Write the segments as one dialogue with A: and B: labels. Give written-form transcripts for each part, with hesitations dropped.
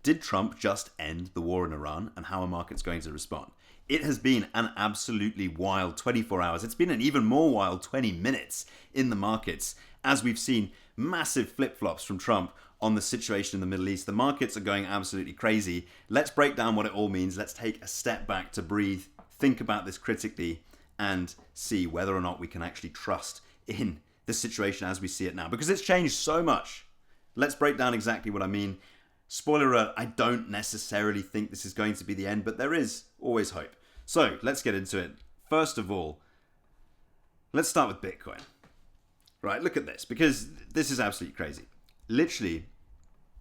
A: Did Trump just end the war in Iran, and how are markets going to respond? It has been an absolutely wild 24 hours. It's been an even more wild 20 minutes in the markets as we've seen massive flip-flops from Trump on the situation in the Middle East. The markets are going absolutely crazy. Let's break down what it all means. Let's take a step back to breathe, think about this critically, and see whether or not we can actually trust in the situation as we see it now, because it's changed so much. Let's break down exactly what I mean. Spoiler alert, I don't necessarily think this is going to be the end, but there is always hope. So let's get into it. First of all, let's start with Bitcoin. Right, look at this, because this is absolutely crazy. Literally,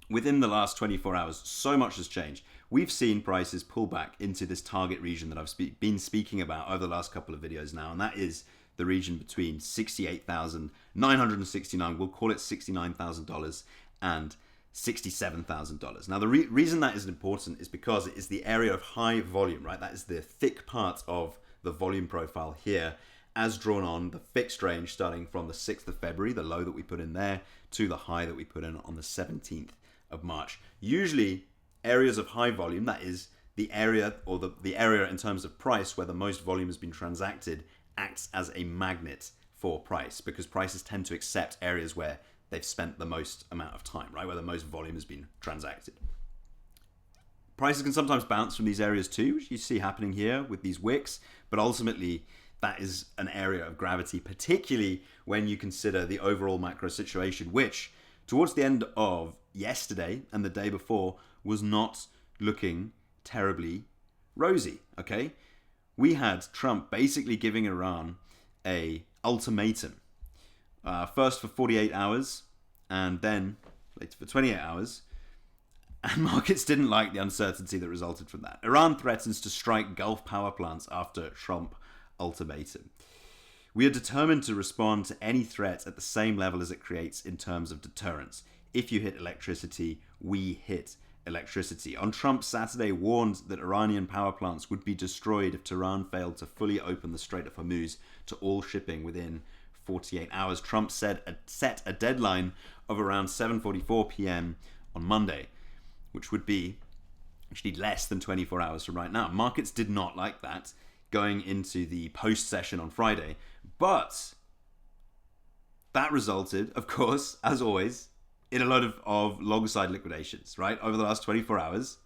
A: within the last 24 hours, so much has changed. We've seen prices pull back into this target region that I've been speaking about over the last couple of videos now, and that is the region between $68,969, we'll call it $69,000, and $67,000. Now, the reason that is important is because it is the area of high volume, right? That is the thick part of the volume profile here, as drawn on the fixed range starting from the 6th of February, the low that we put in there, to the high that we put in on the 17th of March. Usually, areas of high volume, that is the area, or the area in terms of price where the most volume has been transacted, acts as a magnet for price, because prices tend to accept areas where they've spent the most amount of time, right? Where the most volume has been transacted. Prices can sometimes bounce from these areas too, which you see happening here with these wicks, but ultimately that is an area of gravity, particularly when you consider the overall macro situation, which towards the end of yesterday and the day before was not looking terribly rosy, okay? We had Trump basically giving Iran a ultimatum. First for 48 hours, and then later for 28 hours. And markets didn't like the uncertainty that resulted from that. Iran threatens to strike Gulf power plants after Trump ultimatum. We are determined to respond to any threat at the same level as it creates in terms of deterrence. If you hit electricity, we hit electricity. On Trump Saturday warned that Iranian power plants would be destroyed if Tehran failed to fully open the Strait of Hormuz to all shipping within 48 hours. Trump set a deadline of around 7:44 p.m. on Monday, which would be actually less than 24 hours from right now. Markets did not like that going into the post-session on Friday, but that resulted, of course, as always, in a lot of long side liquidations, right? Over the last 24 hours,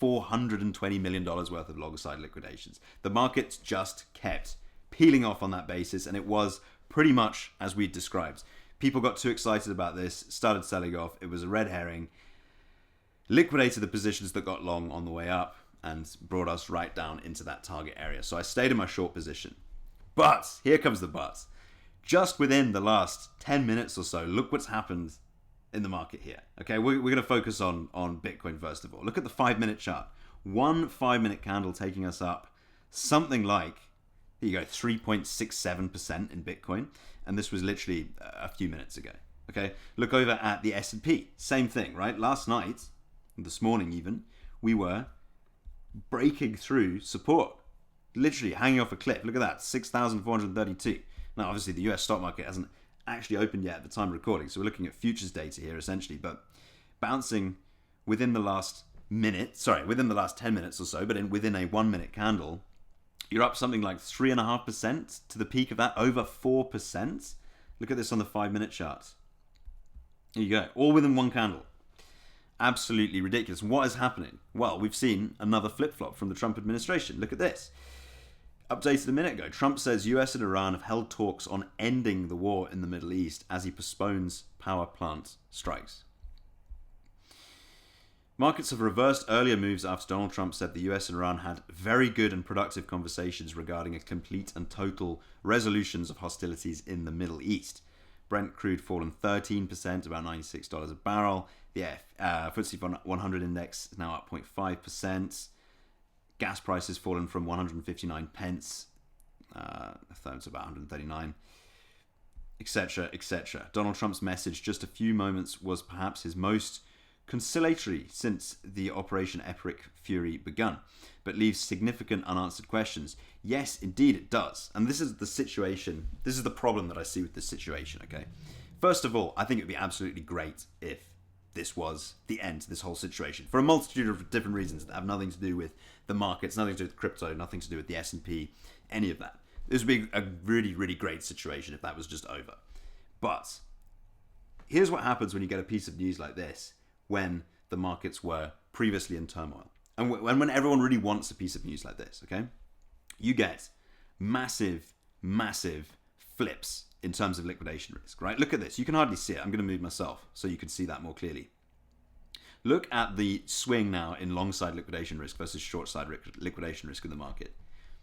A: $420 million worth of long side liquidations. The markets just kept peeling off on that basis, and it was pretty much as we described. People got too excited about this, started selling off. It was a red herring. Liquidated the positions that got long on the way up and brought us right down into that target area. So I stayed in my short position. But, here comes the but. Just within the last 10 minutes or so, look what's happened in the market here. Okay, we're going to focus on Bitcoin first of all. Look at the 5-minute chart. One 5-minute candle taking us up something like, here you go, 3.67% in Bitcoin. And this was literally a few minutes ago. Okay, look over at the S&P. Same thing, right? Last night, this morning even, we were breaking through support. Literally hanging off a cliff. Look at that, 6,432. Now, obviously, the US stock market hasn't actually opened yet at the time of recording, so we're looking at futures data here, essentially, but bouncing within the last 10 minutes or so, but within a 1-minute candle, you're up something like 3.5% to the peak of that, over 4%. Look at this on the 5-minute chart. There you go, all within one candle. Absolutely ridiculous. What is happening? Well, we've seen another flip-flop from the Trump administration. Look at this. Updated a minute ago, Trump says US and Iran have held talks on ending the war in the Middle East as he postpones power plant strikes. Markets have reversed earlier moves after Donald Trump said the US and Iran had very good and productive conversations regarding a complete and total resolutions of hostilities in the Middle East. Brent crude fallen 13%, about $96 a barrel. The FTSE 100 index is now up 0.5%. Gas prices fallen from 159 pence, to about 139, etc., etc. Donald Trump's message just a few moments was perhaps his most conciliatory since the Operation Epic Fury begun, but leaves significant unanswered questions. Yes, indeed it does. And this is the situation, this is the problem that I see with this situation, okay? First of all, I think it would be absolutely great if this was the end to this whole situation for a multitude of different reasons that have nothing to do with the markets, nothing to do with crypto, nothing to do with the S&P, any of that. This would be a really, really great situation if that was just over. But here's what happens when you get a piece of news like this when the markets were previously in turmoil. And when everyone really wants a piece of news like this, okay? You get massive, massive flips in terms of liquidation risk, right? Look at this. You can hardly see it. I'm going to move myself so you can see that more clearly. Look at the swing now in long side liquidation risk versus short side liquidation risk in the market.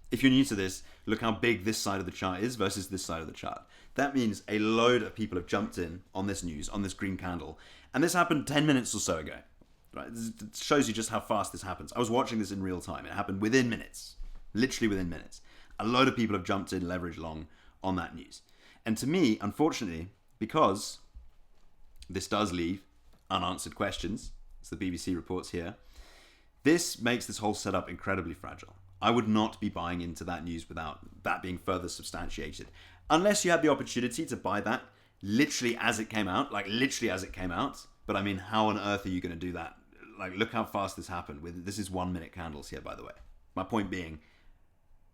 A: If you're new to this, look how big this side of the chart is versus this side of the chart. That means a load of people have jumped in on this news, on this green candle. And this happened 10 minutes or so ago. Right? It shows you just how fast this happens. I was watching this in real time. It happened within minutes. Literally within minutes. A load of people have jumped in leverage long on that news. And to me, unfortunately, because this does leave unanswered questions, as the BBC reports here, this makes this whole setup incredibly fragile. I would not be buying into that news without that being further substantiated. Unless you had the opportunity to buy that literally as it came out, like literally as it came out. But I mean, how on earth are you going to do that? Like, look how fast this happened. This is 1 minute candles here, by the way. My point being,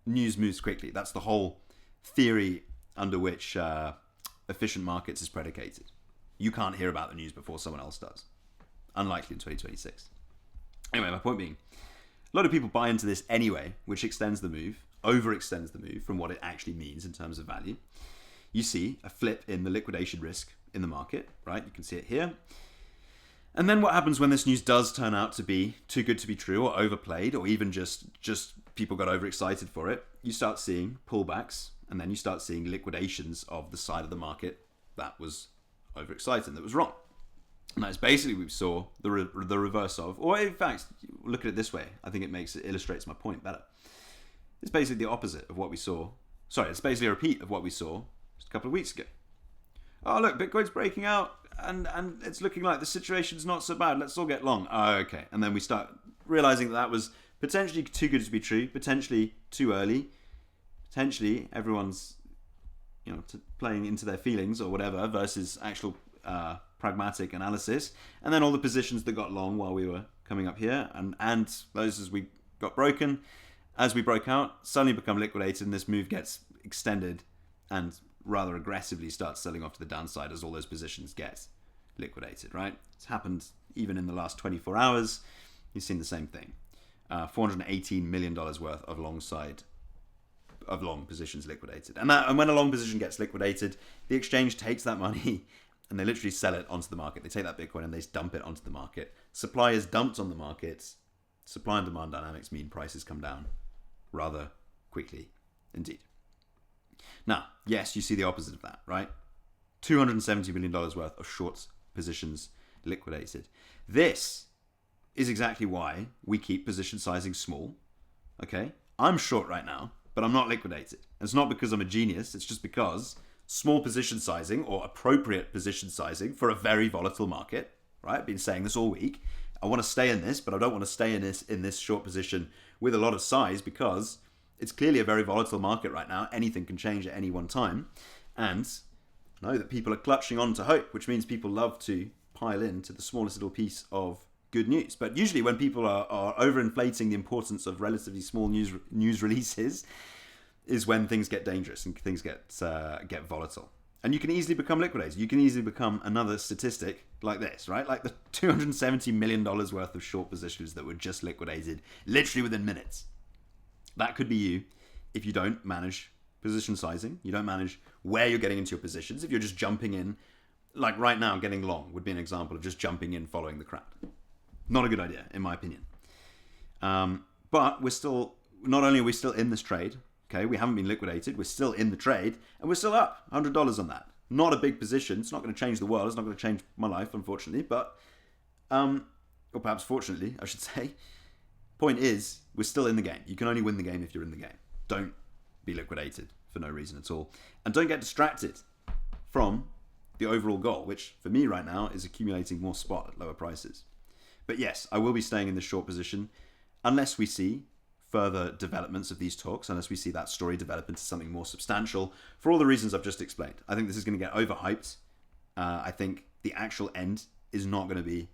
A: news moves quickly. That's the whole theory under which efficient markets is predicated. You can't hear about the news before someone else does. Unlikely in 2026. Anyway, my point being, a lot of people buy into this anyway, which extends the move, overextends the move from what it actually means in terms of value. You see a flip in the liquidation risk in the market, right? You can see it here. And then what happens when this news does turn out to be too good to be true or overplayed, or even just people got overexcited for it? You start seeing pullbacks, and then you start seeing liquidations of the side of the market that was overexcited, that was wrong. And that's basically what we saw the reverse of, or in fact, look at it this way. I think it illustrates my point better. It's basically the opposite of what we saw. Sorry, it's basically a repeat of what we saw just a couple of weeks ago. Oh, look, Bitcoin's breaking out, and it's looking like the situation's not so bad. Let's all get long. Oh, okay. And then we start realizing that was potentially too good to be true, potentially too early, potentially everyone's playing into their feelings or whatever versus actual pragmatic analysis. And then all the positions that got long while we were coming up here, and those as we got broken, as we broke out, suddenly become liquidated, and this move gets extended and rather aggressively starts selling off to the downside as all those positions get liquidated, right? It's happened even in the last 24 hours. You've seen the same thing. $418 million worth of long positions liquidated. And when a long position gets liquidated, the exchange takes that money and they literally sell it onto the market. They take that Bitcoin and they dump it onto the market. Supply is dumped on the markets. Supply and demand dynamics mean prices come down rather quickly indeed. Now, yes, you see the opposite of that, right? $270 million worth of short positions liquidated. This is exactly why we keep position sizing small, okay? I'm short right now, but I'm not liquidated. It's not because I'm a genius. It's just because small position sizing or appropriate position sizing for a very volatile market, right? I've been saying this all week. I want to stay in this, but I don't want to stay in this short position with a lot of size because it's clearly a very volatile market right now. Anything can change at any one time. And I know that people are clutching on to hope, which means people love to pile into the smallest little piece of good news. But usually when people are overinflating the importance of relatively small news releases is when things get dangerous and things get volatile. And you can easily become liquidated. You can easily become another statistic like this, right? Like the $270 million worth of short positions that were just liquidated literally within minutes. That could be you if you don't manage position sizing. You don't manage where you're getting into your positions. If you're just jumping in, like right now, getting long would be an example of just jumping in following the crowd. Not a good idea, in my opinion. But not only are we still in this trade, okay, we haven't been liquidated, we're still in the trade, and we're still up $100 on that. Not a big position. It's not going to change the world. It's not going to change my life, unfortunately. But, or perhaps fortunately, I should say. Point is, we're still in the game. You can only win the game if you're in the game. Don't be liquidated for no reason at all. And don't get distracted from the overall goal, which for me right now is accumulating more spot at lower prices. But yes, I will be staying in this short position unless we see further developments of these talks, unless we see that story develop into something more substantial for all the reasons I've just explained. I think this is going to get overhyped. I think the actual end is not going to be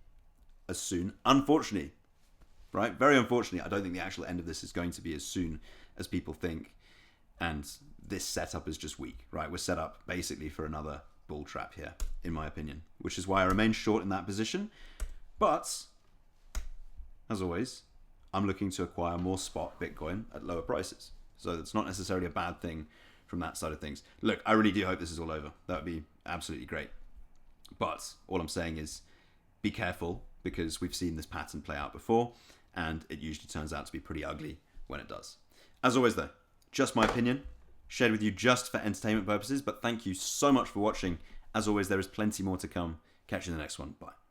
A: as soon. Unfortunately, right? Very unfortunately, I don't think the actual end of this is going to be as soon as people think. And this setup is just weak, right? We're set up basically for another bull trap here, in my opinion, which is why I remain short in that position. But, as always, I'm looking to acquire more spot Bitcoin at lower prices. So it's not necessarily a bad thing from that side of things. Look, I really do hope this is all over. That would be absolutely great. But all I'm saying is be careful, because we've seen this pattern play out before, and it usually turns out to be pretty ugly when it does. As always, though, just my opinion, shared with you just for entertainment purposes, but thank you so much for watching. As always, there is plenty more to come. Catch you in the next one. Bye.